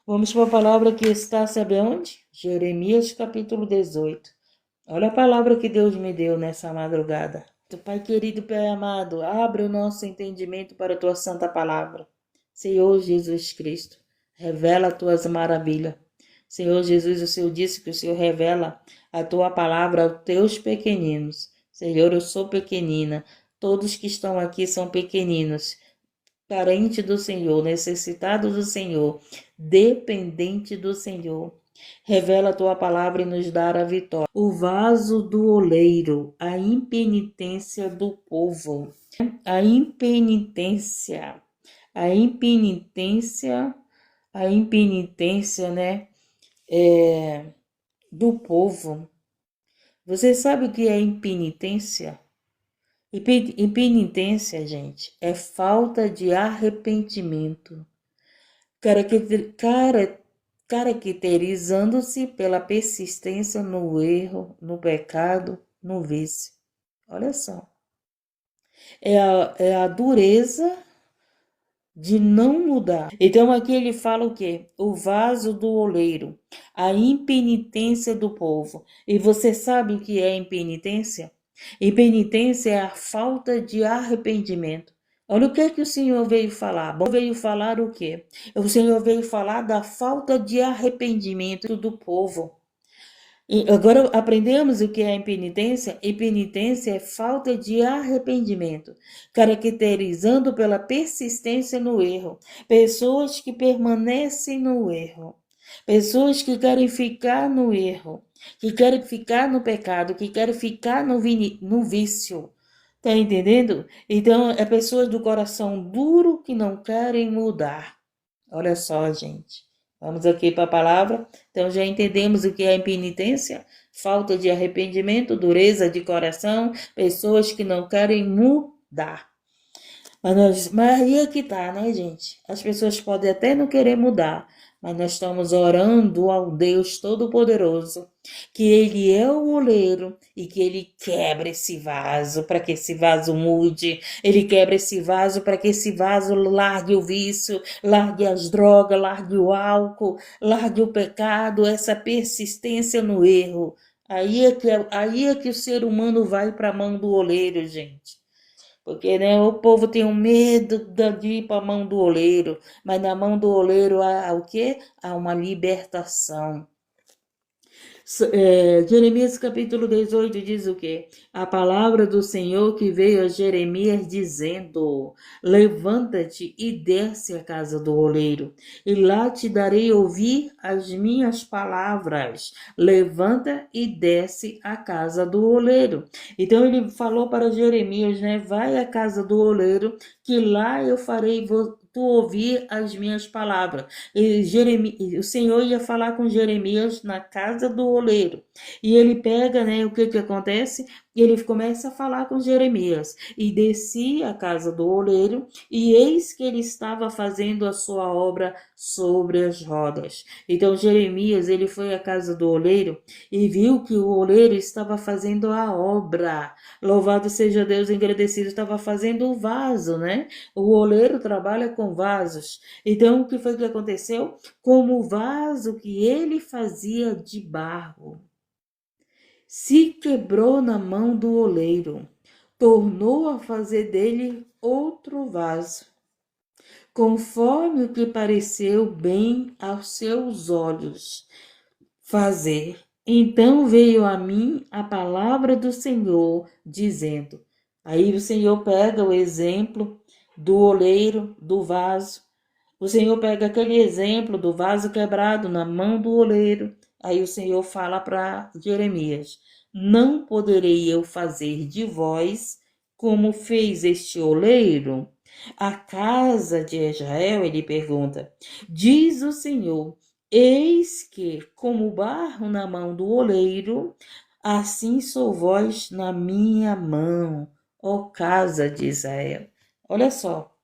Vamos para a palavra que está, sabe onde? Jeremias capítulo 18. Olha a palavra que Deus me deu nessa madrugada. Pai querido, Pai amado, abre o nosso entendimento para a tua santa palavra. Senhor Jesus Cristo, revela as tuas maravilhas. Senhor Jesus, o Senhor disse que o Senhor revela a tua palavra aos teus pequeninos. Senhor, eu sou pequenina. Todos que estão aqui são pequeninos, carente do Senhor, necessitado do Senhor, dependente do Senhor. Revela a tua palavra e nos dá a vitória. O vaso do oleiro, a impenitência do povo. A impenitência, a impenitência, a impenitência, né? Do povo. Você sabe o que é impenitência? Impenitência, gente, é falta de arrependimento, caracterizando-se pela persistência no erro, no pecado, no vício. Olha só. É a dureza de não mudar. Então aqui ele fala o quê? O vaso do oleiro, a impenitência do povo. E você sabe o que é impenitência? Impenitência é a falta de arrependimento. Olha o que é que o Senhor veio falar. Bom, veio falar o quê? O Senhor veio falar da falta de arrependimento do povo. E agora aprendemos o que é impenitência? Impenitência é falta de arrependimento, caracterizando pela persistência no erro. Pessoas que permanecem no erro. Pessoas que querem ficar no erro, que querem ficar no pecado, que querem ficar no vício. Tá entendendo? Então, é pessoas do coração duro que não querem mudar. Olha só, gente. Vamos aqui para a palavra. Então, já entendemos o que é impenitência, falta de arrependimento, dureza de coração, pessoas que não querem mudar. Mas aí é que tá, né, gente? As pessoas podem até não querer mudar, mas nós estamos orando ao Deus Todo-Poderoso, que Ele é o oleiro e que Ele quebra esse vaso para que esse vaso mude. Ele quebra esse vaso para que esse vaso largue o vício, largue as drogas, largue o álcool, largue o pecado, essa persistência no erro. Aí é que o ser humano vai para a mão do oleiro, gente. Porque, né, o povo tem um medo de ir para a mão do oleiro, mas na mão do oleiro há o quê? Há uma libertação. Jeremias capítulo 18 diz o quê? A palavra do Senhor que veio a Jeremias dizendo: levanta-te e desce à casa do oleiro, e lá te darei ouvir as minhas palavras. Levanta e desce à casa do oleiro. Então ele falou para Jeremias, né? Vai à casa do oleiro, que lá eu farei tu ouvir as minhas palavras. O Senhor ia falar com Jeremias na casa do oleiro. E ele pega, né, o que acontece? Ele começa a falar com Jeremias. E descia à casa do oleiro, e eis que ele estava fazendo a sua obra sobre as rodas. Então Jeremias, ele foi à casa do oleiro e viu que o oleiro estava fazendo a obra. Louvado seja Deus, agradecido, estava fazendo o vaso, né? O oleiro trabalha com vasos. Então, o que foi que aconteceu? Como o vaso que ele fazia de barro se quebrou na mão do oleiro, tornou a fazer dele outro vaso, conforme o que pareceu bem aos seus olhos fazer. Então veio a mim a palavra do Senhor, dizendo. Aí o Senhor pega o exemplo do oleiro, do vaso. O Senhor pega aquele exemplo do vaso quebrado na mão do oleiro. Aí o Senhor fala para Jeremias: não poderei eu fazer de vós como fez este oleiro? A casa de Israel, ele pergunta, diz o Senhor: eis que, como barro na mão do oleiro, assim sou vós na minha mão, ó casa de Israel. Olha só,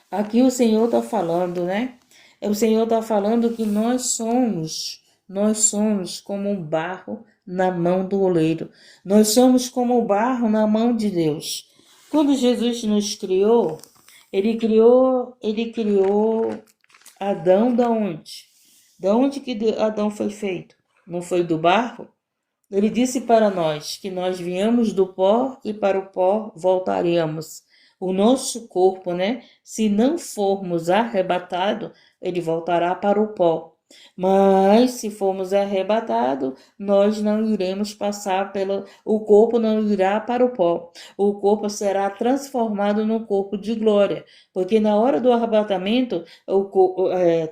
aqui o Senhor está falando, né? O Senhor está falando que nós somos como um barro na mão do oleiro. Nós somos como o barro na mão de Deus. Quando Jesus nos criou, ele criou Adão da onde? Da onde que Adão foi feito? Não foi do barro? Ele disse para nós que nós viemos do pó e para o pó voltaremos. O nosso corpo, né? Se não formos arrebatados, ele voltará para o pó. Mas se formos arrebatados, nós não iremos passar pelo. O corpo não irá para o pó. O corpo será transformado num corpo de glória. Porque na hora do arrebatamento,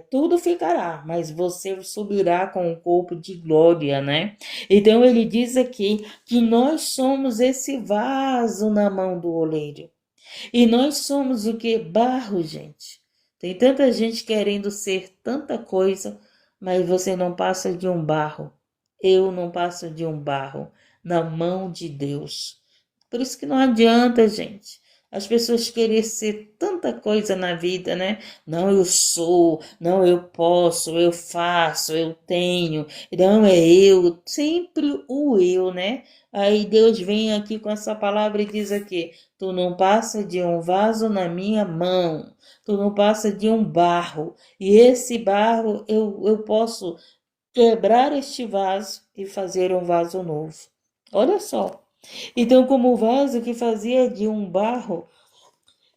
tudo ficará, mas você subirá com o corpo de glória, né? Então ele diz aqui que nós somos esse vaso na mão do oleiro. E nós somos o que? Barro, gente. Tem tanta gente querendo ser tanta coisa, mas você não passa de um barro. Eu não passo de um barro na mão de Deus. Por isso que não adianta, gente. As pessoas querem ser tanta coisa na vida, né? Não, eu sou, não, eu posso, eu faço, eu tenho, não é eu, sempre o eu, né? Aí Deus vem aqui com essa palavra e diz aqui: tu não passa de um vaso na minha mão, tu não passa de um barro, e esse barro eu posso quebrar este vaso e fazer um vaso novo. Olha só. Então, como o vaso que fazia de um barro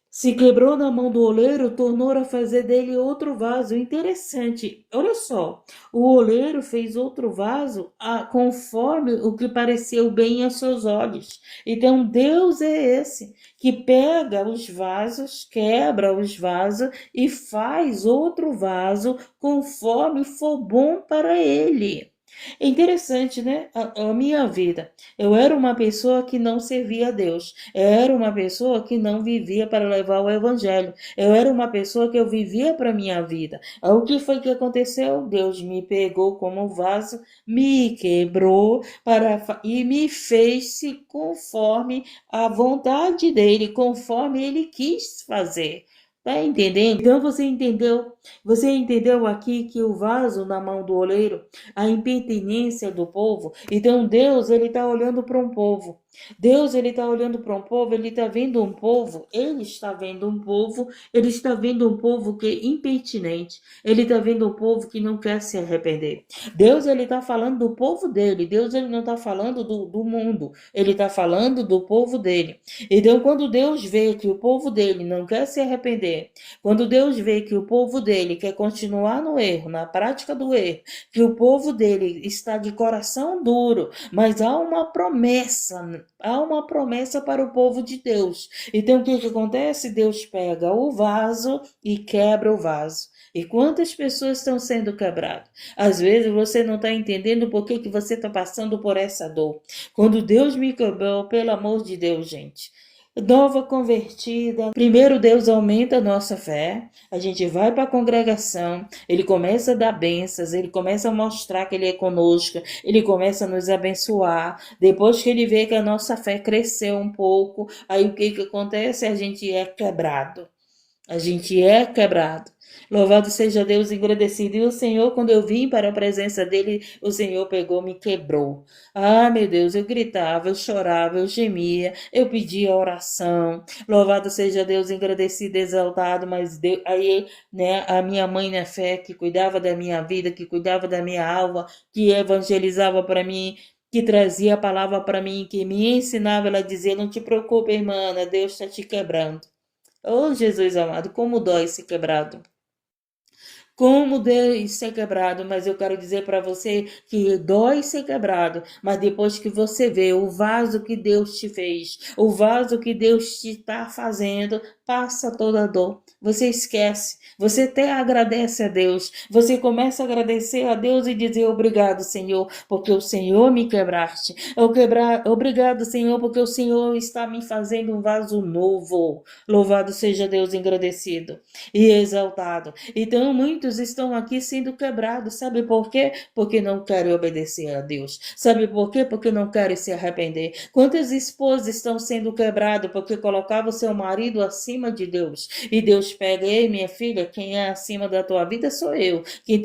se quebrou na mão do oleiro, tornou a fazer dele outro vaso. Interessante. Olha só, o oleiro fez outro vaso conforme o que pareceu bem aos seus olhos. Então, Deus é esse que pega os vasos, quebra os vasos e faz outro vaso conforme for bom para ele. É interessante, né? A minha vida. Eu era uma pessoa que não servia a Deus. Eu era uma pessoa que não vivia para levar o evangelho. Eu era uma pessoa que eu vivia para minha vida. O que foi que aconteceu? Deus me pegou como um vaso, me quebrou e me fez-se conforme a vontade dele, conforme ele quis fazer. Tá entendendo? Então você entendeu aqui que o vaso na mão do oleiro, a impertinência do povo. Então Deus, ele está olhando para um povo. Deus, ele está olhando para um povo, ele está vendo um povo, ele está vendo um povo, ele está vendo um povo que é impertinente. Ele está vendo um povo que não quer se arrepender. Deus, ele está falando do povo dele. Deus, ele não está falando do mundo. Ele está falando do povo dele. Então, quando Deus vê que o povo dele não quer se arrepender, quando Deus vê que o povo dele quer continuar no erro, na prática do erro, que o povo dele está de coração duro, mas há uma promessa para o povo de Deus. Então o que acontece? Deus pega o vaso e quebra o vaso. E quantas pessoas estão sendo quebradas? Às vezes você não está entendendo por que você está passando por essa dor. Quando Deus me quebrou, pelo amor de Deus, gente, nova convertida. Primeiro Deus aumenta a nossa fé, a gente vai para a congregação, ele começa a dar bênçãos, ele começa a mostrar que ele é conosco, ele começa a nos abençoar. Depois que ele vê que a nossa fé cresceu um pouco, aí o que acontece? A gente é quebrado. A gente é quebrado. Louvado seja Deus, engrandecido. E o Senhor, quando eu vim para a presença dele, o Senhor pegou, me quebrou. Ah, meu Deus, eu gritava, eu chorava, eu gemia, eu pedia oração. Louvado seja Deus, engrandecido, exaltado. Mas Deus, aí, né, a minha mãe na fé, que cuidava da minha vida, que cuidava da minha alma, que evangelizava para mim, que trazia a palavra para mim, que me ensinava, ela dizia: não te preocupe, irmã, Deus está te quebrando. Oh, Jesus amado, como dói ser quebrado. Como dói ser quebrado, mas eu quero dizer para você que dói ser quebrado, mas depois que você vê o vaso que Deus te fez, o vaso que Deus te está fazendo, passa toda a dor. Você esquece, você até agradece a Deus, você começa a agradecer a Deus e dizer: obrigado, Senhor, porque o Senhor me quebraste. Obrigado, Senhor, porque o Senhor está me fazendo um vaso novo. Louvado seja Deus, engrandecido e exaltado. Então, muitos estão aqui sendo quebrados. Sabe por quê? Porque não querem obedecer a Deus. Sabe por quê? Porque não querem se arrepender. Quantas esposas estão sendo quebradas porque colocavam seu marido acima de Deus? E Deus pega: ei, minha filha, quem é acima da tua vida sou eu. Que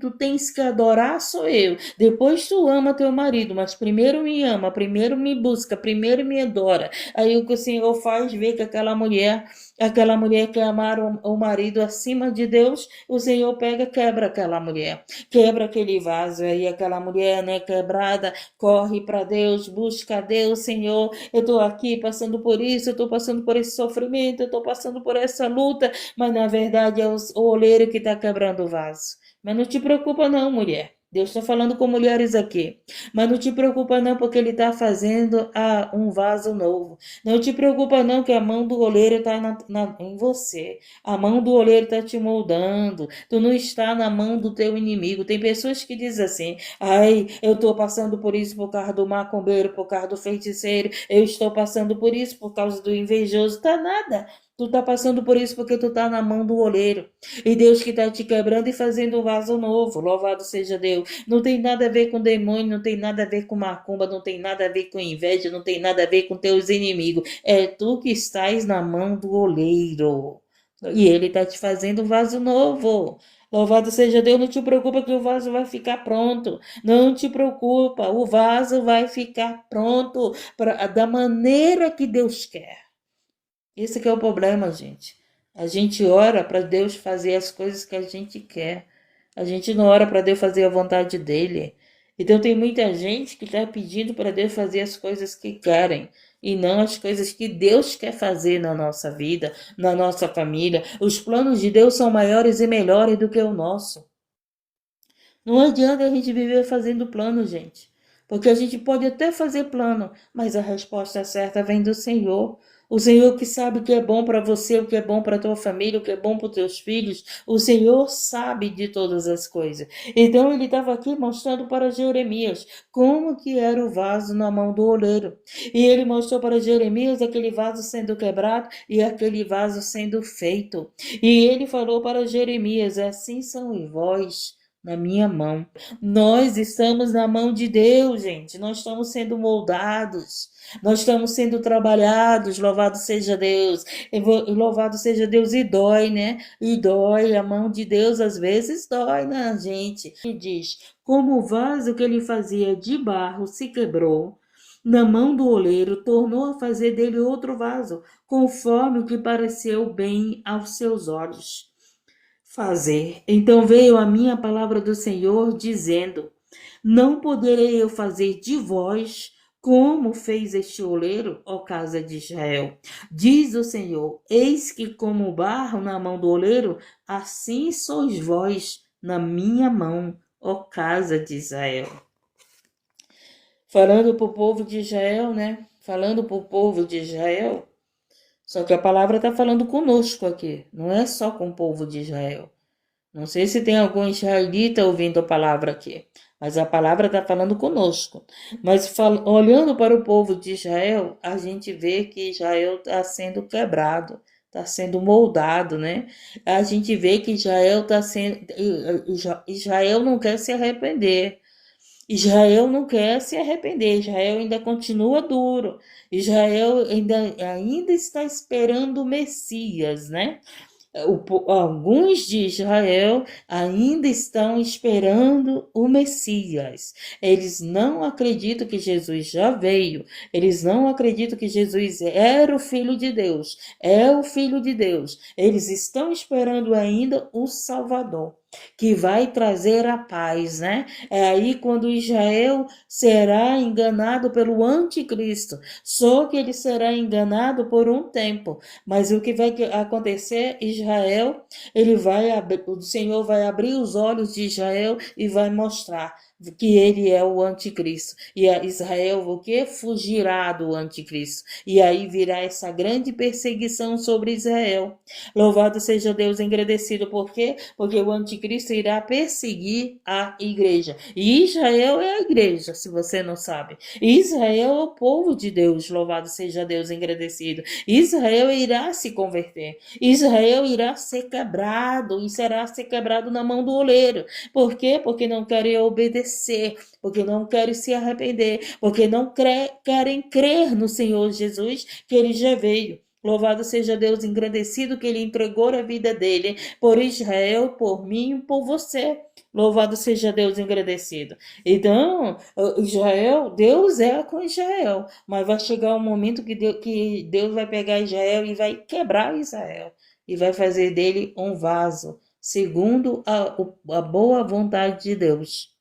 tu tens que adorar sou eu. Depois tu ama teu marido, mas primeiro me ama, primeiro me busca, primeiro me adora. Aí o que o Senhor faz, vê que aquela mulher Aquela mulher que amar o marido acima de Deus, o Senhor pega, quebra aquela mulher, quebra aquele vaso. Aí aquela mulher, né, quebrada, corre para Deus, busca a Deus, Senhor, eu estou aqui passando por isso, eu estou passando por esse sofrimento, eu estou passando por essa luta, mas na verdade é o oleiro que está quebrando o vaso. Mas não te preocupa não, mulher. Deus está falando com mulheres aqui. Mas não te preocupa não, porque Ele está fazendo um vaso novo. Não te preocupa não, que a mão do oleiro está em você. A mão do oleiro está te moldando. Tu não está na mão do teu inimigo. Tem pessoas que dizem assim, ai, eu estou passando por isso por causa do macumbeiro, por causa do feiticeiro. Eu estou passando por isso por causa do invejoso. Tá nada. Tu tá passando por isso porque tu tá na mão do oleiro. E Deus que tá te quebrando e fazendo um vaso novo. Louvado seja Deus. Não tem nada a ver com demônio, não tem nada a ver com macumba, não tem nada a ver com inveja, não tem nada a ver com teus inimigos. É tu que estás na mão do oleiro. E ele tá te fazendo um vaso novo. Louvado seja Deus, não te preocupa que o vaso vai ficar pronto. Não te preocupa, o vaso vai ficar pronto da maneira que Deus quer. Esse que é o problema, gente. A gente ora para Deus fazer as coisas que a gente quer. A gente não ora para Deus fazer a vontade dele. Então tem muita gente que está pedindo para Deus fazer as coisas que querem e não as coisas que Deus quer fazer na nossa vida, na nossa família. Os planos de Deus são maiores e melhores do que o nosso. Não adianta a gente viver fazendo plano, gente. Porque a gente pode até fazer plano, mas a resposta certa vem do Senhor. O Senhor que sabe o que é bom para você, o que é bom para a tua família, o que é bom para os teus filhos. O Senhor sabe de todas as coisas. Então ele estava aqui mostrando para Jeremias como que era o vaso na mão do oleiro. E ele mostrou para Jeremias aquele vaso sendo quebrado e aquele vaso sendo feito. E ele falou para Jeremias, assim são os vós na minha mão. Nós estamos na mão de Deus, gente. Nós estamos sendo moldados. Nós estamos sendo trabalhados. Louvado seja Deus. Louvado seja Deus. E dói, né? E dói. A mão de Deus às vezes dói na gente. E diz: como o vaso que ele fazia de barro se quebrou, na mão do oleiro, tornou a fazer dele outro vaso, conforme o que pareceu bem aos seus olhos fazer. Então veio a minha palavra do Senhor dizendo: não poderei eu fazer de vós como fez este oleiro, ó casa de Israel. Diz o Senhor: eis que como o barro na mão do oleiro, assim sois vós na minha mão, ó casa de Israel. Falando para o povo de Israel, né? Falando para o povo de Israel. Só que a palavra está falando conosco aqui, não é só com o povo de Israel. Não sei se tem algum israelita ouvindo a palavra aqui, mas a palavra está falando conosco. Mas olhando para o povo de Israel, a gente vê que Israel está sendo quebrado, está sendo moldado, né? A gente vê que Israel está sendo. Israel não quer se arrepender. Israel não quer se arrepender, Israel ainda continua duro, Israel ainda está esperando o Messias, né? Alguns de Israel ainda estão esperando o Messias. Eles não acreditam que Jesus já veio. Eles não acreditam que Jesus era o Filho de Deus. É o Filho de Deus. Eles estão esperando ainda o Salvador, que vai trazer a paz, né? É aí quando Israel será enganado pelo anticristo. Só que ele será enganado por um tempo. Mas o que vai acontecer? Israel, o Senhor vai abrir os olhos de Israel e vai mostrar que ele é o anticristo. E Israel, o que? Fugirá do anticristo. E aí virá essa grande perseguição sobre Israel. Louvado seja Deus, engrandecido. Por quê? Porque o anticristo irá perseguir a igreja. E Israel é a igreja, se você não sabe. Israel é o povo de Deus. Louvado seja Deus, engrandecido. Israel irá se converter. Israel irá ser quebrado e será ser quebrado na mão do oleiro. Por quê? Porque não querem obedecer, porque não querem se arrepender, porque não querem crer no Senhor Jesus, que ele já veio. Louvado seja Deus engrandecido que ele entregou a vida dele por Israel, por mim e por você. Louvado seja Deus engrandecido. Então, Israel, Deus é com Israel, mas vai chegar um momento que Deus vai pegar Israel e vai quebrar Israel e vai fazer dele um vaso, segundo a boa vontade de Deus.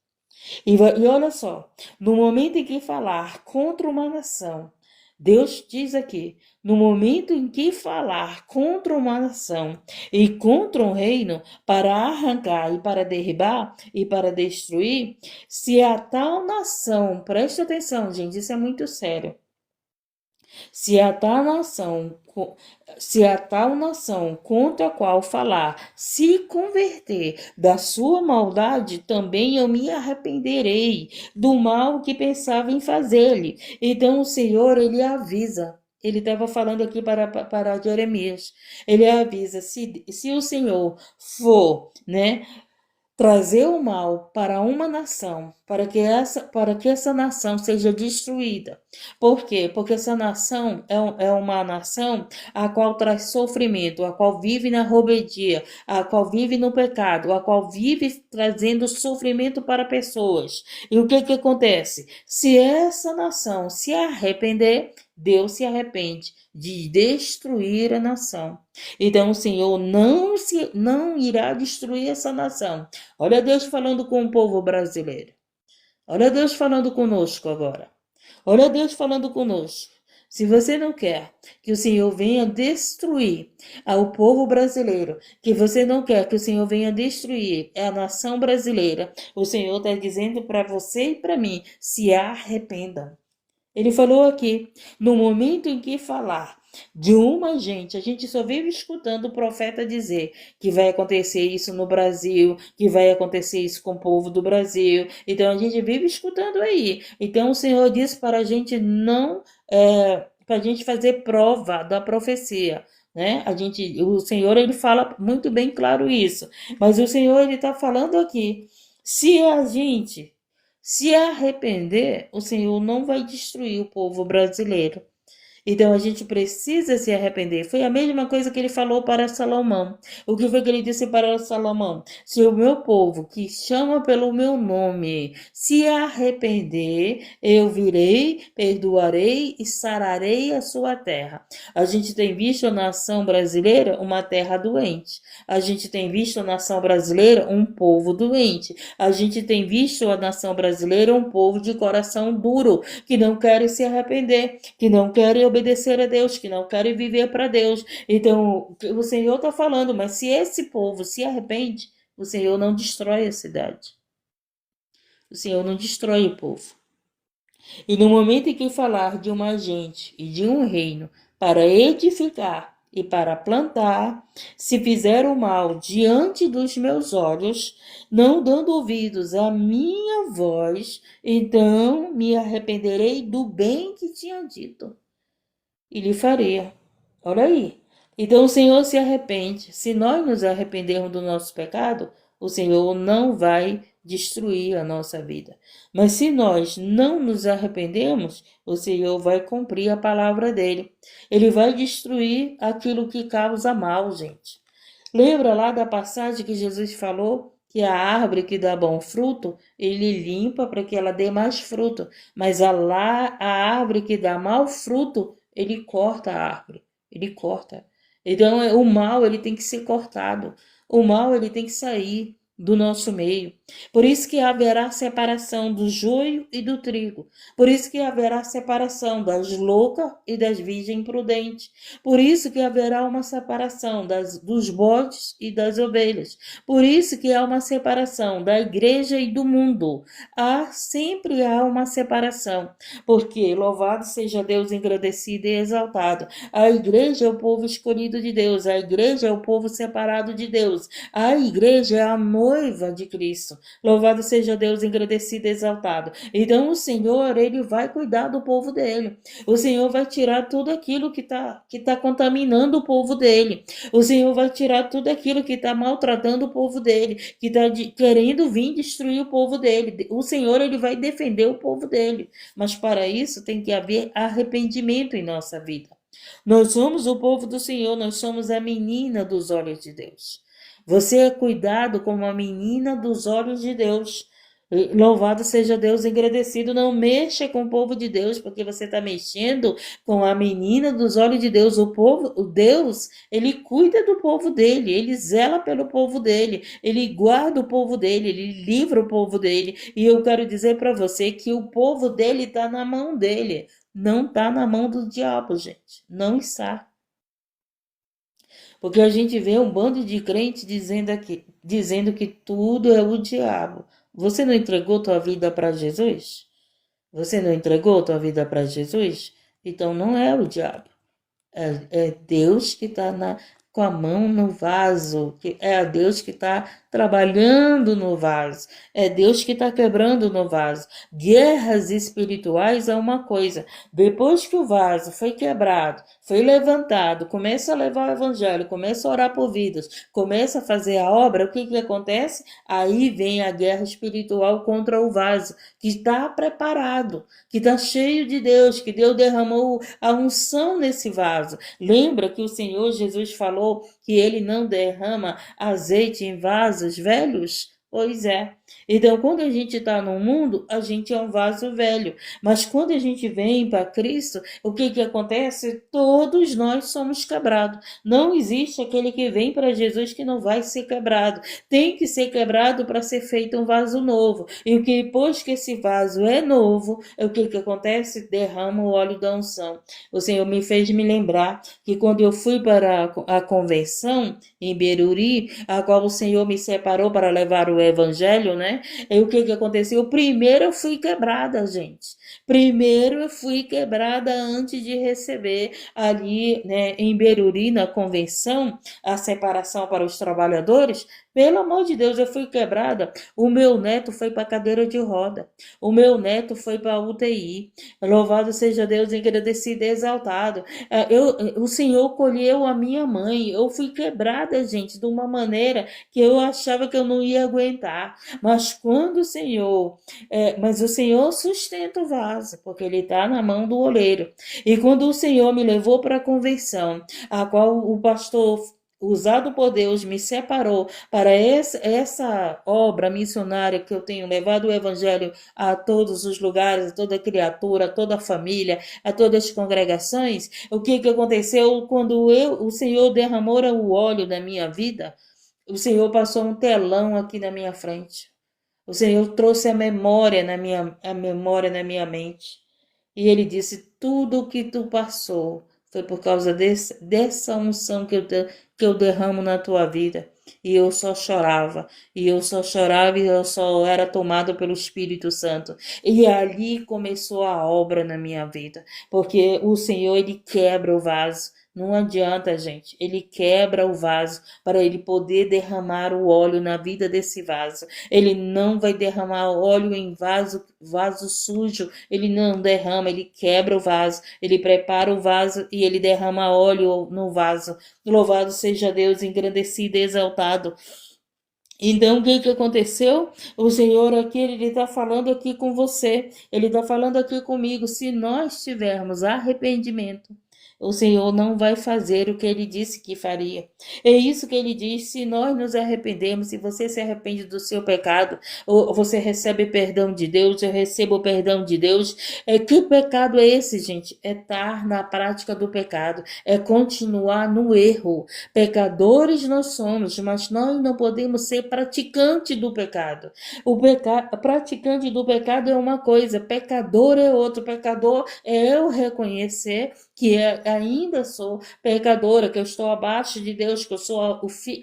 E olha só, no momento em que falar contra uma nação, Deus diz aqui, no momento em que falar contra uma nação e contra um reino, para arrancar e para derribar e para destruir, se a tal nação, preste atenção, gente, isso é muito sério. Se a tal nação, se a tal nação contra a qual falar se converter da sua maldade, também eu me arrependerei do mal que pensava em fazer-lhe. Então o Senhor, ele avisa. Ele estava falando aqui para Jeremias. Ele avisa, se o Senhor for, né, trazer o mal para uma nação, para que essa nação seja destruída. Por quê? Porque essa nação é uma nação a qual traz sofrimento, a qual vive na rebeldia, a qual vive no pecado, a qual vive trazendo sofrimento para pessoas. E o que acontece? Se essa nação se arrepender, Deus se arrepende de destruir a nação. Então o Senhor não irá destruir essa nação. Olha Deus falando com o povo brasileiro. Olha Deus falando conosco agora. Olha Deus falando conosco. Se você não quer que o Senhor venha destruir o povo brasileiro, que você não quer que o Senhor venha destruir a nação brasileira, o Senhor está dizendo para você e para mim, se arrependam. Ele falou aqui, no momento em que falar de uma gente, a gente só vive escutando o profeta dizer que vai acontecer isso no Brasil, que vai acontecer isso com o povo do Brasil. Então a gente vive escutando aí. Então o Senhor disse para a gente não, para a gente fazer prova da profecia. Né? O Senhor, ele fala muito bem claro isso. Mas o Senhor, ele está falando aqui, se a gente se arrepender, o Senhor não vai destruir o povo brasileiro. Então a gente precisa se arrepender. Foi a mesma coisa que ele falou para Salomão. O que foi que ele disse para Salomão? Se o meu povo, que chama pelo meu nome, se arrepender, eu virei, perdoarei e sararei a sua terra. A gente tem visto a nação brasileira uma terra doente. A gente tem visto a nação brasileira um povo doente. A gente tem visto a nação brasileira um povo de coração duro, que não quer se arrepender, que não quer obedecer a Deus, que não querem viver para Deus. Então, o Senhor está falando, mas se esse povo se arrepende, o Senhor não destrói a cidade. O Senhor não destrói o povo. E no momento em que falar de uma gente e de um reino para edificar e para plantar, se fizer o mal diante dos meus olhos, não dando ouvidos à minha voz, então me arrependerei do bem que tinha dito e lhe faria. Olha aí. Então o Senhor se arrepende. Se nós nos arrependermos do nosso pecado, o Senhor não vai destruir a nossa vida. Mas se nós não nos arrependermos, o Senhor vai cumprir a palavra dele. Ele vai destruir aquilo que causa mal, gente. Lembra lá da passagem que Jesus falou que a árvore que dá bom fruto, ele limpa para que ela dê mais fruto. Mas a árvore que dá mau fruto, ele corta a árvore. Ele corta. Então, o mal, ele tem que ser cortado. O mal, ele tem que sair do nosso meio. Por isso que haverá separação do joio e do trigo. Por isso que haverá separação das loucas e das virgens prudentes. Por isso que haverá uma separação dos bodes e das ovelhas. Por isso que há uma separação da igreja e do mundo. Sempre há uma separação. Porque louvado seja Deus engrandecido e exaltado. A igreja é o povo escolhido de Deus. A igreja é o povo separado de Deus. A igreja é a noiva de Cristo. Louvado seja Deus engrandecido e exaltado. Então o Senhor, ele vai cuidar do povo dele. O Senhor vai tirar tudo aquilo que tá contaminando o povo dele. O Senhor vai tirar tudo aquilo que está maltratando o povo dele, que está querendo vir destruir o povo dele. O Senhor, ele vai defender o povo dele. Mas para isso tem que haver arrependimento em nossa vida. Nós somos o povo do Senhor, nós somos a menina dos olhos de Deus. Você é cuidado como a menina dos olhos de Deus. Louvado seja Deus, agradecido. Não mexa com o povo de Deus, porque você está mexendo com a menina dos olhos de Deus. O povo, o Deus, ele cuida do povo dele, ele zela pelo povo dele, ele guarda o povo dele, ele livra o povo dele. E eu quero dizer para você que o povo dele está na mão dele, não está na mão do diabo, gente. Não está. Porque a gente vê um bando de crentes dizendo que tudo é o diabo. Você não entregou tua vida para Jesus? Você não entregou tua vida para Jesus? Então não é o diabo. É Deus que está com a mão no vaso, é a Deus que está trabalhando no vaso, é Deus que está quebrando no vaso. Guerras espirituais é uma coisa. Depois que o vaso foi quebrado, foi levantado, começa a levar o evangelho, começa a orar por vidas, começa a fazer a obra, o que que acontece? Aí vem a guerra espiritual contra o vaso, que está preparado, que está cheio de Deus, que Deus derramou a unção nesse vaso. Lembra que o Senhor Jesus falou que ele não derrama azeite em vasos velhos? Pois é. Então, quando a gente está no mundo, a gente é um vaso velho. Mas quando a gente vem para Cristo, o que que acontece? Todos nós somos quebrados. Não existe aquele que vem para Jesus que não vai ser quebrado. Tem que ser quebrado para ser feito um vaso novo. E o que depois que esse vaso é novo, o que que acontece? Derrama o óleo da unção. O Senhor me fez me lembrar que quando eu fui para a convenção em Beruri, a qual o Senhor me separou para levar o evangelho, né? E o que que aconteceu? Primeiro eu fui quebrada, gente. Primeiro eu fui quebrada antes de receber ali, né, em Beruri, na convenção, a separação para os trabalhadores. Pelo amor de Deus, eu fui quebrada. O meu neto foi para a cadeira de roda. O meu neto foi para a UTI. Louvado seja Deus, agradecido e exaltado. O Senhor colheu a minha mãe. Eu fui quebrada, gente, de uma maneira que eu achava que eu não ia aguentar. Mas o Senhor sustenta o vaso, porque ele está na mão do oleiro. E quando o Senhor me levou para a convenção, a qual o pastor usado por Deus me separou para essa obra missionária que eu tenho levado o evangelho a todos os lugares, a toda criatura, a toda família, a todas as congregações, o que que aconteceu quando o Senhor derramou o óleo na minha vida? O Senhor passou um telão aqui na minha frente. O Senhor trouxe a memória na minha mente. E ele disse: tudo o que tu passou foi por causa dessa unção que eu derramo na tua vida. E eu só chorava, e eu só chorava, e eu só era tomado pelo Espírito Santo. E ali começou a obra na minha vida, porque o Senhor, ele quebra o vaso. Não adianta, gente. Ele quebra o vaso para ele poder derramar o óleo na vida desse vaso. Ele não vai derramar óleo em vaso sujo. Ele não derrama, ele quebra o vaso, ele prepara o vaso e ele derrama óleo no vaso. Louvado seja Deus, engrandecido e exaltado. Então, o que que aconteceu? O Senhor aqui, ele está falando aqui com você, ele está falando aqui comigo. Se nós tivermos arrependimento, o Senhor não vai fazer o que ele disse que faria. É isso que ele diz: se nós nos arrependemos, se você se arrepende do seu pecado, ou você recebe perdão de Deus, eu recebo o perdão de Deus. Que pecado é esse, gente? É estar na prática do pecado, é continuar no erro. Pecadores nós somos, mas nós não podemos ser praticantes do pecado. Praticante do pecado é uma coisa, pecador é outro. Pecador é eu reconhecer que ainda sou pecadora, que eu estou abaixo de Deus, que eu sou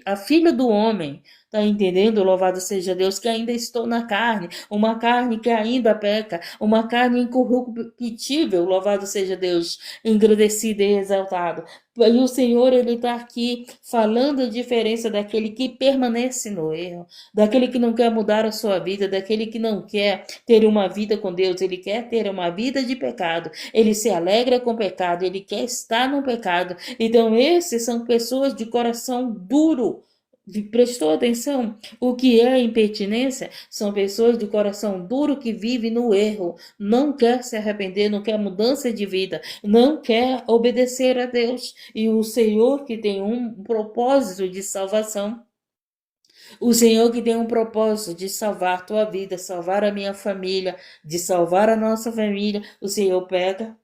a filha do homem. Tá entendendo? Louvado seja Deus, que ainda estou na carne, uma carne que ainda peca, uma carne incorruptível. Louvado seja Deus, engrandecido e exaltado. E o Senhor, ele está aqui falando a diferença daquele que permanece no erro, daquele que não quer mudar a sua vida, daquele que não quer ter uma vida com Deus, ele quer ter uma vida de pecado, ele se alegra com o pecado, ele quer estar no pecado. Então, esses são pessoas de coração duro. Prestou atenção? O que é impertinência? São pessoas de coração duro que vivem no erro, não quer se arrepender, não quer mudança de vida, não quer obedecer a Deus. E o Senhor que tem um propósito de salvação, o Senhor que tem um propósito de salvar tua vida, salvar a minha família, de salvar a nossa família, o Senhor pega,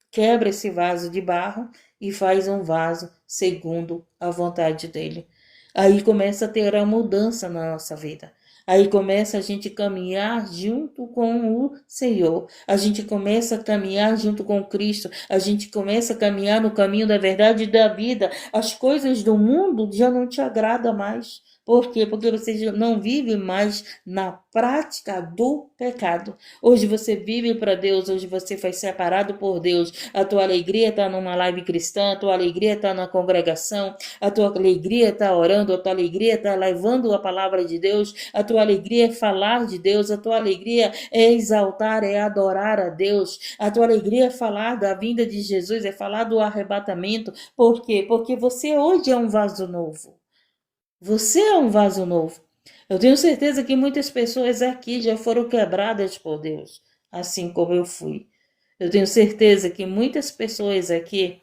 quebra esse vaso de barro e faz um vaso segundo a vontade dele. Aí começa a ter a mudança na nossa vida. Aí começa a gente caminhar junto com o Senhor. A gente começa a caminhar junto com Cristo. A gente começa a caminhar no caminho da verdade e da vida. As coisas do mundo já não te agradam mais. Por quê? Porque você não vive mais na prática do pecado. Hoje você vive para Deus, hoje você foi separado por Deus. A tua alegria está numa live cristã, a tua alegria está na congregação, a tua alegria está orando, a tua alegria está levando a palavra de Deus, a tua alegria é falar de Deus, a tua alegria é exaltar, é adorar a Deus, a tua alegria é falar da vinda de Jesus, é falar do arrebatamento. Por quê? Porque você hoje é um vaso novo. Você é um vaso novo. Eu tenho certeza que muitas pessoas aqui já foram quebradas por Deus, assim como eu fui. Eu tenho certeza que muitas pessoas aqui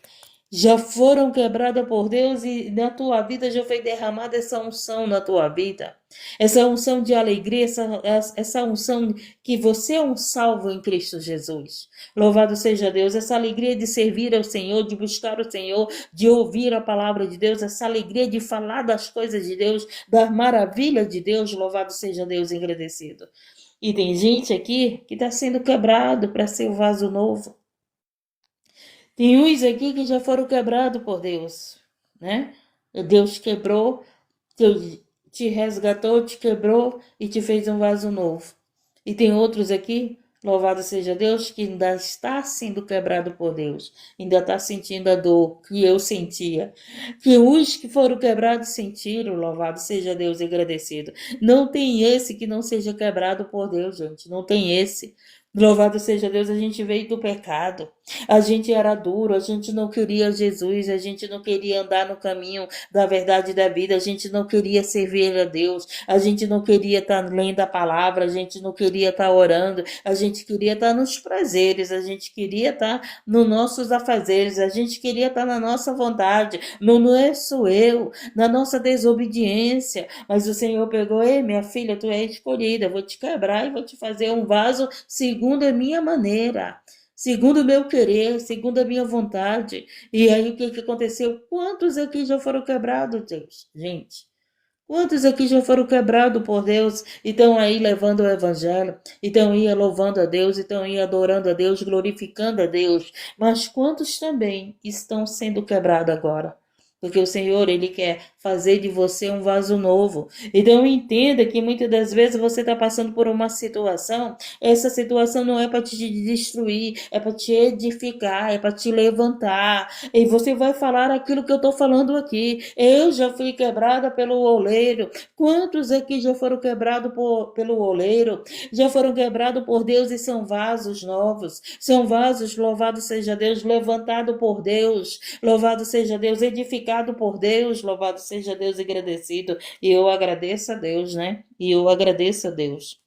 já foram quebradas por Deus e na tua vida já foi derramada essa unção na tua vida. Essa unção de alegria, essa unção que você é um salvo em Cristo Jesus. Louvado seja Deus, essa alegria de servir ao Senhor, de buscar o Senhor, de ouvir a palavra de Deus, essa alegria de falar das coisas de Deus, das maravilhas de Deus, louvado seja Deus, agradecido. E tem gente aqui que está sendo quebrado para ser o vaso novo. Tem uns aqui que já foram quebrados por Deus, né? Deus quebrou, te resgatou, te quebrou e te fez um vaso novo. E tem outros aqui, louvado seja Deus, que ainda está sendo quebrado por Deus, ainda está sentindo a dor que eu sentia. Que os que foram quebrados sentiram, louvado seja Deus e agradecido. Não tem esse que não seja quebrado por Deus, gente, não tem esse. Louvado seja Deus, a gente veio do pecado, a gente era duro, a gente não queria Jesus, a gente não queria andar no caminho da verdade e da vida, a gente não queria servir a Deus, a gente não queria estar lendo a palavra, a gente não queria estar orando, a gente queria estar nos prazeres, a gente queria estar nos nossos afazeres, a gente queria estar na nossa vontade, no nosso eu, na nossa desobediência. Mas o Senhor pegou: ei, minha filha, tu é escolhida, vou te quebrar e vou te fazer um vaso segundo a minha maneira, segundo o meu querer, segundo a minha vontade. E aí o que aconteceu? Quantos aqui já foram quebrados, Deus? Gente, quantos aqui já foram quebrados por Deus e estão aí levando o evangelho, e estão aí louvando a Deus, e estão aí adorando a Deus, glorificando a Deus? Mas quantos também estão sendo quebrados agora? Porque o Senhor, Ele quer fazer de você um vaso novo. Então entenda que muitas das vezes você está passando por uma situação. Essa situação não é para te destruir, é para te edificar, é para te levantar. E você vai falar aquilo que eu estou falando aqui. Eu já fui quebrada pelo oleiro. Quantos aqui já foram quebrados pelo oleiro? Já foram quebrados por Deus e são vasos novos. São vasos, louvado seja Deus, levantado por Deus. Louvado seja Deus, edificado por Deus, louvado seja Deus, agradecido. E eu agradeço a Deus, né? E eu agradeço a Deus.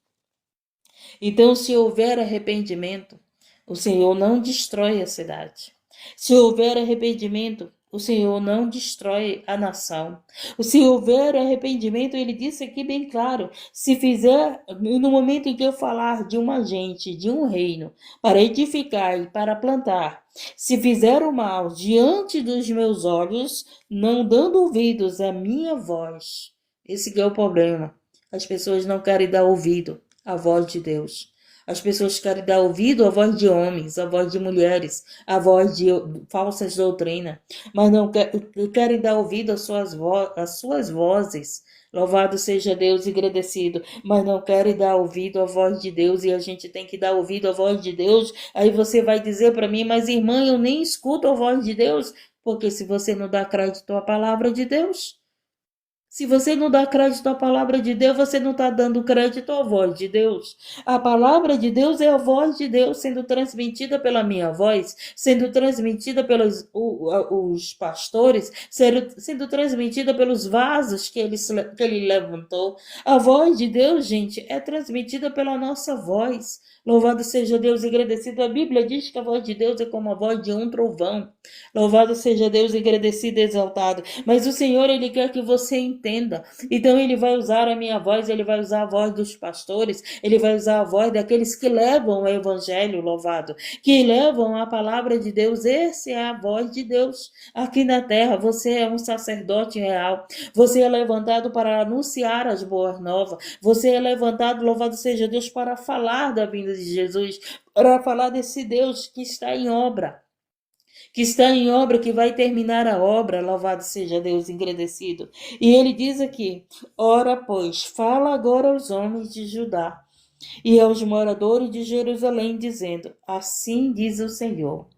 Então, se houver arrependimento, o Senhor não destrói a cidade. Se houver arrependimento, o Senhor não destrói a nação. Se houver arrependimento, ele disse aqui bem claro: se fizer, no momento em que eu falar de uma gente, de um reino, para edificar e para plantar, se fizer o mal diante dos meus olhos, não dando ouvidos à minha voz. Esse que é o problema. As pessoas não querem dar ouvido à voz de Deus. As pessoas querem dar ouvido à voz de homens, à voz de mulheres, à voz de falsas doutrinas, mas não querem dar ouvido às suas vozes. Louvado seja Deus e agradecido, mas não querem dar ouvido à voz de Deus, e a gente tem que dar ouvido à voz de Deus. Aí você vai dizer para mim: mas irmã, eu nem escuto a voz de Deus, porque se você não dá crédito à palavra de Deus, Se você não dá crédito à palavra de Deus, você não está dando crédito à voz de Deus. A palavra de Deus é a voz de Deus sendo transmitida pela minha voz, sendo transmitida pelos os pastores, sendo transmitida pelos vasos que ele levantou. A voz de Deus, gente, é transmitida pela nossa voz. Louvado seja Deus, agradecido. A Bíblia diz que a voz de Deus é como a voz de um trovão. Louvado seja Deus, agradecido e exaltado. Mas o Senhor, Ele quer que você entenda. Então, Ele vai usar a minha voz, Ele vai usar a voz dos pastores, Ele vai usar a voz daqueles que levam o Evangelho, louvado, que levam a palavra de Deus. Essa é a voz de Deus aqui na terra. Você é um sacerdote real. Você é levantado para anunciar as boas novas. Você é levantado, louvado seja Deus, para falar da vinda de Jesus, para falar desse Deus que está em obra, que vai terminar a obra, louvado seja Deus, engrandecido. E ele diz aqui: ora, pois, fala agora aos homens de Judá e aos moradores de Jerusalém, dizendo: assim diz o Senhor,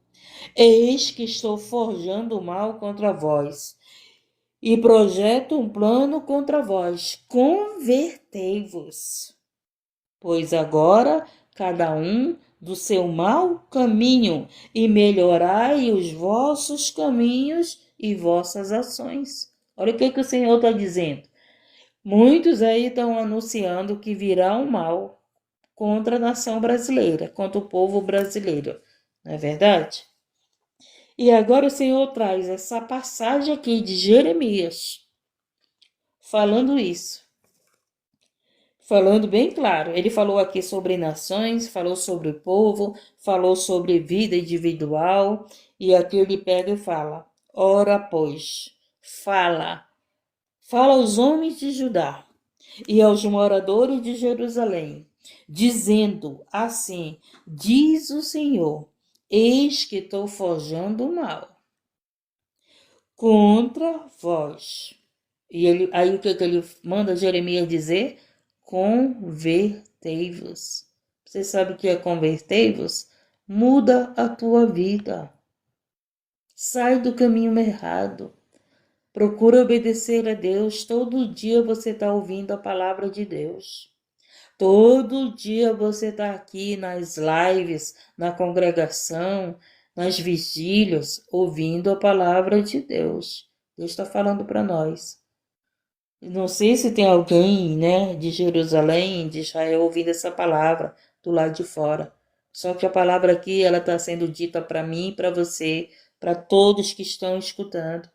eis que estou forjando o mal contra vós, e projeto um plano contra vós, convertei-vos, pois agora cada um do seu mau caminho, e melhorai os vossos caminhos e vossas ações. Olha o que o Senhor está dizendo. Muitos aí estão anunciando que virá um mal contra a nação brasileira, contra o povo brasileiro, não é verdade? E agora o Senhor traz essa passagem aqui de Jeremias, falando isso. Falando bem claro, ele falou aqui sobre nações, falou sobre o povo, falou sobre vida individual, e aqui ele pega e fala: ora, pois, fala aos homens de Judá e aos moradores de Jerusalém, dizendo assim: diz o Senhor, eis que estou forjando o mal contra vós. E aí o que ele manda Jeremias dizer? Convertei-vos. Você sabe o que é convertei-vos? Muda a tua vida. Sai do caminho errado. Procura obedecer a Deus. Todo dia você está ouvindo a palavra de Deus. Todo dia você está aqui nas lives, na congregação, nas vigílias, ouvindo a palavra de Deus. Deus está falando para nós. Não sei se tem alguém, né, de Jerusalém, de Israel, ouvindo essa palavra do lado de fora. Só que a palavra aqui, ela está sendo dita para mim, para você, para todos que estão escutando.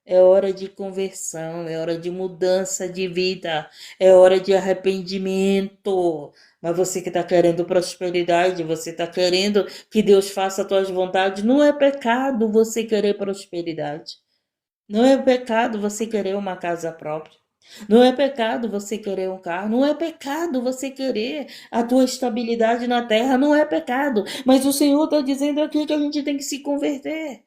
É hora de conversão, é hora de mudança de vida, é hora de arrependimento. Mas você que está querendo prosperidade, você está querendo que Deus faça as tuas vontades, não é pecado você querer prosperidade. Não é pecado você querer uma casa própria. Não é pecado você querer um carro, não é pecado você querer a tua estabilidade na terra, não é pecado. Mas o Senhor está dizendo aqui que a gente tem que se converter.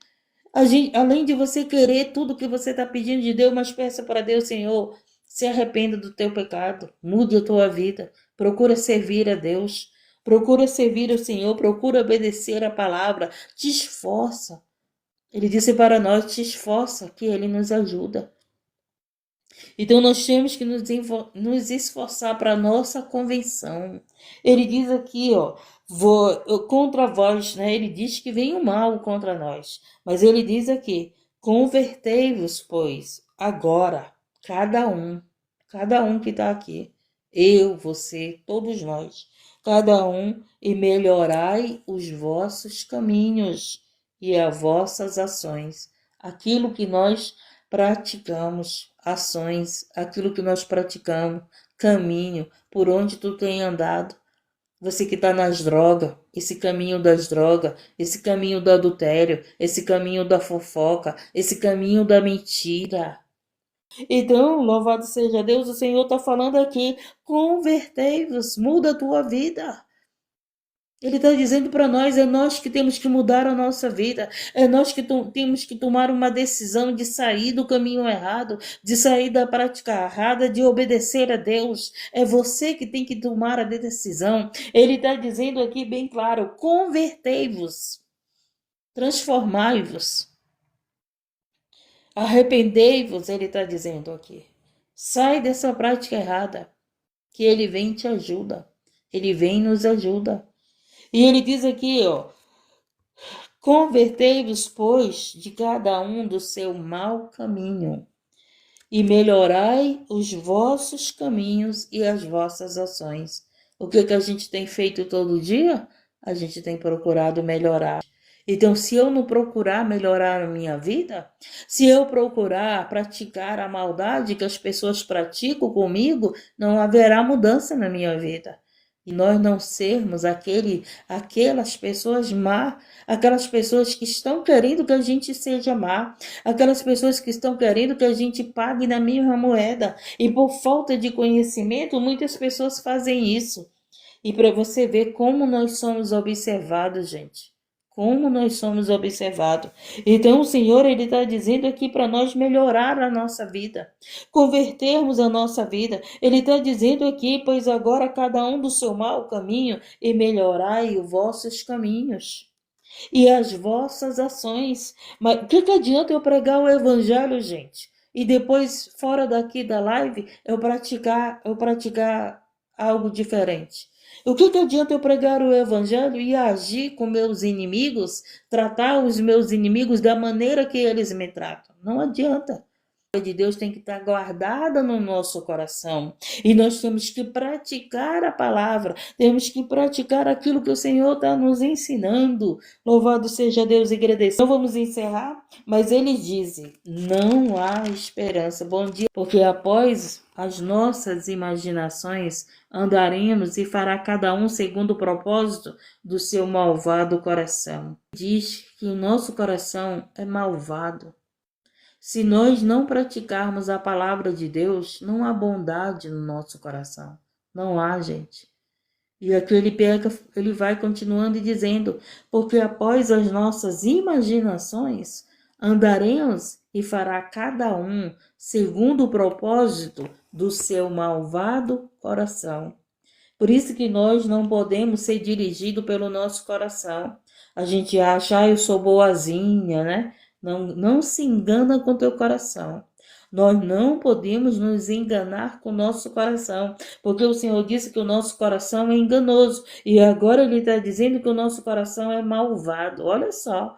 Além de você querer tudo que você está pedindo de Deus, mas peça para Deus, Senhor, se arrependa do teu pecado, mude a tua vida, procura servir a Deus, procura servir o Senhor, procura obedecer a palavra, te esforça. Ele disse para nós, te esforça, que Ele nos ajuda. Então nós temos que nos esforçar para a nossa convenção. Ele diz aqui, ó, contra vós, né? Ele diz que vem o mal contra nós. Mas ele diz aqui, convertei-vos, pois, agora, cada um que está aqui, eu, você, todos nós, cada um, e melhorai os vossos caminhos e as vossas ações. Aquilo que nós praticamos, ações, aquilo que nós praticamos, caminho, por onde tu tem andado. Você que está nas drogas, esse caminho das drogas, esse caminho do adultério, esse caminho da fofoca, esse caminho da mentira. Então, louvado seja Deus, o Senhor está falando aqui, convertei-vos, muda a tua vida. Ele está dizendo para nós, é nós que temos que mudar a nossa vida, é nós que temos que tomar uma decisão de sair do caminho errado, de sair da prática errada, de obedecer a Deus. É você que tem que tomar a decisão. Ele está dizendo aqui bem claro, convertei-vos, transformai-vos, arrependei-vos, ele está dizendo aqui. Sai dessa prática errada, que ele vem e te ajuda. Ele vem e nos ajuda. E ele diz aqui, ó, convertei-vos, pois, de cada um do seu mau caminho, e melhorai os vossos caminhos e as vossas ações. O que a gente tem feito todo dia? A gente tem procurado melhorar. Então, se eu não procurar melhorar a minha vida, se eu procurar praticar a maldade que as pessoas praticam comigo, não haverá mudança na minha vida. E nós não sermos aquelas pessoas má, aquelas pessoas que estão querendo que a gente seja má, aquelas pessoas que estão querendo que a gente pague na mesma moeda. E por falta de conhecimento, muitas pessoas fazem isso. E para você ver como nós somos observados, gente. Como nós somos observados. Então o Senhor, Ele está dizendo aqui para nós melhorar a nossa vida, convertermos a nossa vida. Ele está dizendo aqui, pois agora cada um do seu mau caminho e melhorai os vossos caminhos e as vossas ações. Mas o que adianta eu pregar o evangelho, gente? E depois, fora daqui da live, eu praticar algo diferente. O que adianta eu pregar o evangelho e agir com meus inimigos, tratar os meus inimigos da maneira que eles me tratam? Não adianta. De Deus tem que estar guardada no nosso coração. E nós temos que praticar a palavra, temos que praticar aquilo que o Senhor está nos ensinando. Louvado seja Deus e agradecido. Então vamos encerrar, mas ele diz, não há esperança. Bom dia, porque após as nossas imaginações andaremos e fará cada um segundo o propósito do seu malvado coração. Diz que o nosso coração é malvado. Se nós não praticarmos a palavra de Deus, não há bondade no nosso coração. Não há, gente. E aqui ele vai continuando e dizendo, porque após as nossas imaginações, andaremos e fará cada um segundo o propósito do seu malvado coração. Por isso que nós não podemos ser dirigidos pelo nosso coração. A gente acha, eu sou boazinha, né? Não se engana com teu coração. Nós não podemos nos enganar com o nosso coração, porque o Senhor disse que o nosso coração é enganoso, e agora Ele está dizendo que o nosso coração é malvado. Olha só.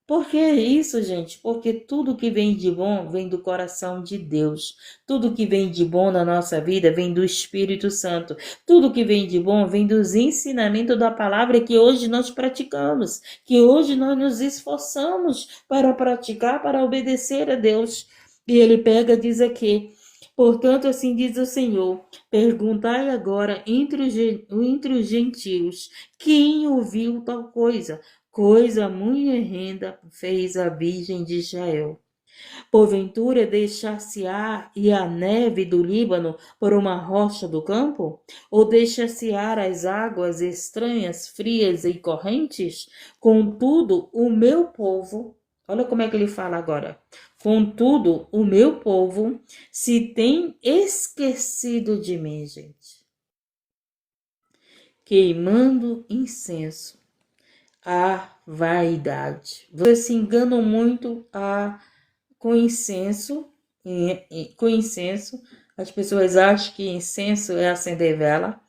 Por que isso, gente? Porque tudo que vem de bom vem do coração de Deus. Tudo que vem de bom na nossa vida vem do Espírito Santo. Tudo que vem de bom vem dos ensinamentos da palavra que hoje nós praticamos, que hoje nós nos esforçamos para praticar, para obedecer a Deus. E ele pega e diz aqui, portanto, assim diz o Senhor, perguntai agora entre os gentios, quem ouviu tal coisa? Coisa muito horrenda fez a Virgem de Israel. Porventura deixar-se-á e a neve do Líbano por uma rocha do campo? Ou deixar-se-á as águas estranhas, frias e correntes? Contudo, o meu povo, olha como é que ele fala agora. Contudo, o meu povo se tem esquecido de mim, gente. Queimando incenso. A vaidade. Vocês se enganam muito com incenso. Com incenso, as pessoas acham que incenso é acender vela.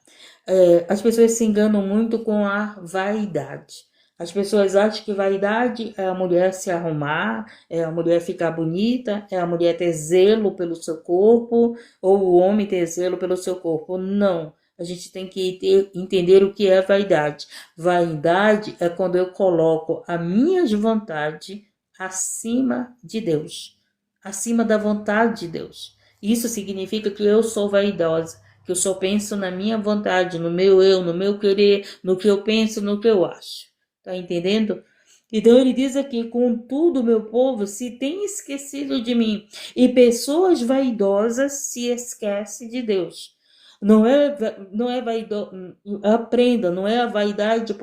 As pessoas se enganam muito com a vaidade. As pessoas acham que vaidade é a mulher se arrumar, é a mulher ficar bonita, é a mulher ter zelo pelo seu corpo, ou o homem ter zelo pelo seu corpo. Não. A gente tem que entender o que é vaidade. Vaidade é quando eu coloco as minhas vontades acima de Deus, acima da vontade de Deus. Isso significa que eu sou vaidosa, que eu só penso na minha vontade, no meu eu, no meu querer, no que eu penso, no que eu acho. Tá entendendo? Então ele diz aqui, contudo, meu povo se tem esquecido de mim, e pessoas vaidosas se esquecem de Deus. Não é vaidoso, aprenda, não é a vaidade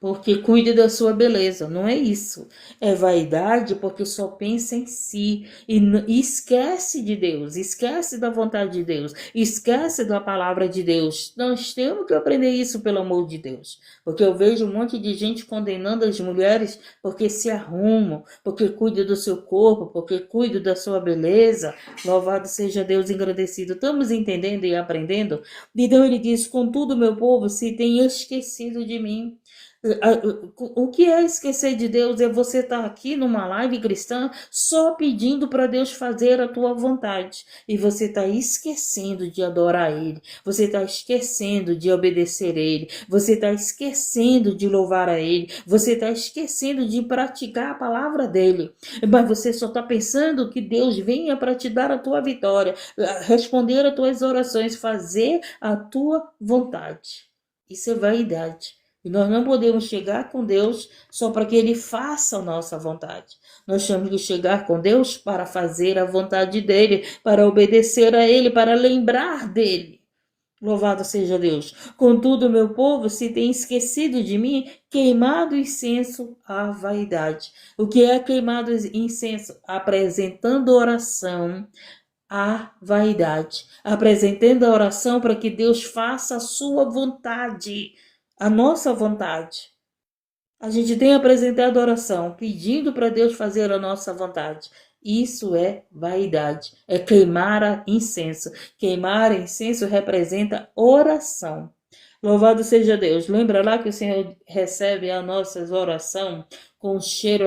porque cuide da sua beleza. Não é isso. É vaidade porque só pensa em si e esquece de Deus, esquece da vontade de Deus, esquece da palavra de Deus. Nós temos que aprender isso, pelo amor de Deus. Porque eu vejo um monte de gente condenando as mulheres porque se arrumam, porque cuidam do seu corpo, porque cuidam da sua beleza. Louvado seja Deus, engrandecido. Estamos entendendo e aprendendo? Então ele diz: contudo, meu povo se tem esquecido de mim. O que é esquecer de Deus? É você estar aqui numa live cristã só pedindo para Deus fazer a tua vontade. E você está esquecendo de adorar Ele. Você está esquecendo de obedecer a Ele. Você está esquecendo de louvar a Ele. Você está esquecendo de praticar a palavra dEle. Mas você só está pensando que Deus venha para te dar a tua vitória, responder as tuas orações, fazer a tua vontade. Isso é vaidade. E nós não podemos chegar com Deus só para que Ele faça a nossa vontade. Nós temos que chegar com Deus para fazer a vontade dEle, para obedecer a Ele, para lembrar dEle. Louvado seja Deus. Contudo, meu povo se tem esquecido de mim, queimado incenso à vaidade. O que é queimado incenso? Apresentando oração à vaidade. Apresentando a oração para que Deus faça a sua vontade, a nossa vontade. A gente tem apresentado oração, pedindo para Deus fazer a nossa vontade. Isso é vaidade, é queimar incenso. Queimar incenso representa oração. Louvado seja Deus. Lembra lá que o Senhor recebe a nossa oração com um cheiro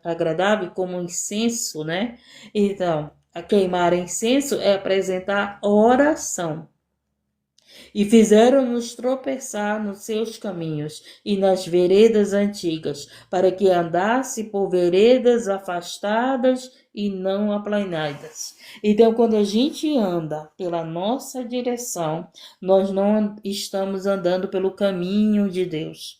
agradável, como um incenso, né? Então, a queimar incenso é apresentar oração. E fizeram-nos tropeçar nos seus caminhos e nas veredas antigas, para que andasse por veredas afastadas e não aplanadas. Então, quando a gente anda pela nossa direção, nós não estamos andando pelo caminho de Deus.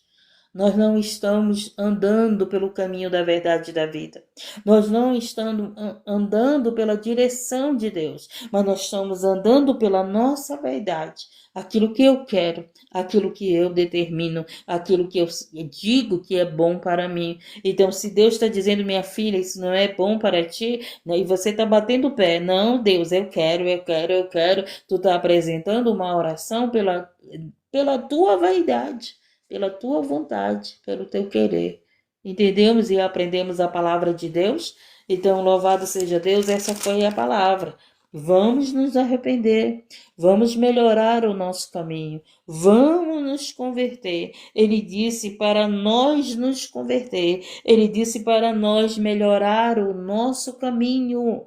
Nós não estamos andando pelo caminho da verdade e da vida. Nós não estamos andando pela direção de Deus, mas nós estamos andando pela nossa verdade. Aquilo que eu quero, aquilo que eu determino, aquilo que eu digo que é bom para mim. Então, se Deus está dizendo: minha filha, isso não é bom para ti, né? E você está batendo o pé: não, Deus, eu quero, eu quero, eu quero. Tu está apresentando uma oração pela tua vaidade, pela tua vontade, pelo teu querer. Entendemos e aprendemos a palavra de Deus? Então, louvado seja Deus, essa foi a palavra. Vamos nos arrepender, vamos melhorar o nosso caminho, vamos nos converter. Ele disse para nós nos converter, ele disse para nós melhorar o nosso caminho.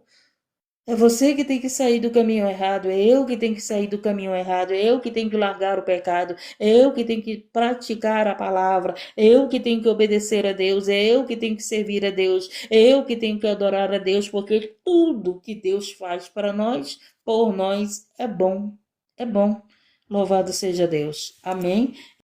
É você que tem que sair do caminho errado, é eu que tenho que sair do caminho errado, é eu que tenho que largar o pecado, é eu que tenho que praticar a palavra, é eu que tenho que obedecer a Deus, é eu que tenho que servir a Deus, é eu que tenho que adorar a Deus, porque tudo que Deus faz para nós, por nós, é bom, é bom. Louvado seja Deus. Amém?